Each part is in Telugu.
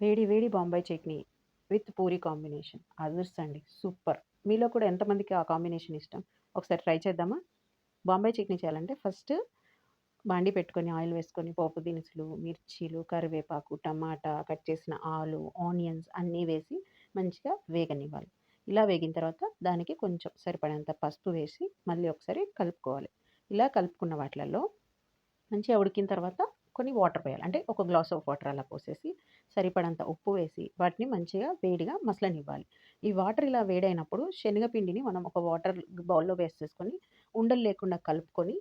వేడి వేడి బొంబాయి చట్నీ విత్ పూరి కాంబినేషన్ అదుర్సండి. సూపర్! మీలో కూడా ఎంతమందికి ఆ కాంబినేషన్ ఇష్టం? ఒకసారి ట్రై చేద్దామా? బొంబాయి చట్నీ చేయాలంటే ఫస్ట్ బాండీ పెట్టుకొని, ఆయిల్ వేసుకొని, పోపు దినుసులు, మిర్చీలు, కరివేపాకు, టమాటా, కట్ చేసిన ఆనియన్స్ అన్నీ వేసి మంచిగా వేగనివ్వాలి. ఇలా వేగిన తర్వాత దానికి కొంచెం సరిపడేంత పసుపు వేసి మళ్ళీ ఒకసారి కలుపుకోవాలి. ఇలా కలుపుకున్న వాటిలలో మంచిగా ఉడికిన తర్వాత కొన్ని వాటర్ పోయాలి. అంటే ఒక గ్లాస్ ఆఫ్ వాటర్ అలా పోసేసి, సరిపడంత ఉప్పు వేసి, వాటిని మంచిగా వేడిగా మసలనివ్వాలి. ఈ వాటర్ ఇలా వేడైనప్పుడు శనగపిండిని మనం ఒక వాటర్ బౌల్‌లో వేసేసుకొని, ఉండలు లేకుండా కలుపుకొని,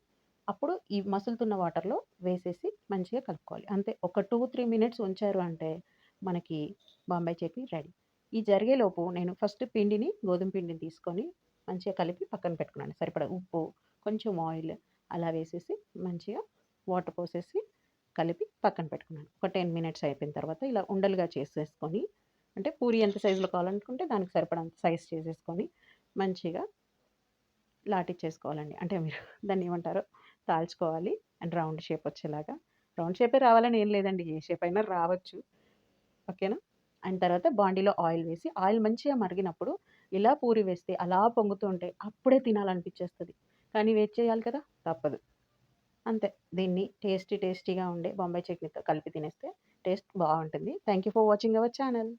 అప్పుడు ఈ మసులుతున్న వాటర్‌లో వేసేసి మంచిగా కలుపుకోవాలి. అంతే ఒక 2, 3 మినిట్స్ ఉంచారు అంటే మనకి బాంబాయి చట్నీ రెడీ. ఈ జరిగేలోపు నేను ఫస్ట్ గోధుమ పిండిని తీసుకొని మంచిగా కలిపి పక్కన పెట్టుకున్నాను. సరిపడా ఉప్పు, కొంచెం ఆయిల్ అలా వేసేసి మంచిగా వాటర్ పోసేసి కలిపి పక్కన పెట్టుకున్నాను. ఒక 10 మినిట్స్ అయిపోయిన తర్వాత ఇలా ఉండలుగా చేసేసుకొని, అంటే పూరి ఎంత సైజులో కావాలనుకుంటే దానికి సరిపడంత సైజ్ చేసేసుకొని, మంచిగా లాటిచ్చేసుకోవాలండి. అంటే మీరు దాన్నేమంటారో తాల్చుకోవాలి. అండ్ రౌండ్ షేప్ వచ్చేలాగా. రౌండ్ షేపే రావాలని ఏం లేదండి. ఏ షేప్ అయినా రావచ్చు. ఓకేనా? అండ్ తర్వాత బాండీలో ఆయిల్ వేసి, ఆయిల్ మంచిగా మరిగినప్పుడు ఇలా పూరి వేస్తే అలా పొంగుతూ ఉంటే అప్పుడే తినాలనిపిచ్చేస్తది. కానీ వెయిట్ చేయాలి కదా! తప్పదు. అంతే. దీన్ని టేస్టీగా ఉండే బొంబాయి చట్నీతో కలిపి తినేస్తే టేస్ట్ బావుంటుంది. Thank you for watching our channel.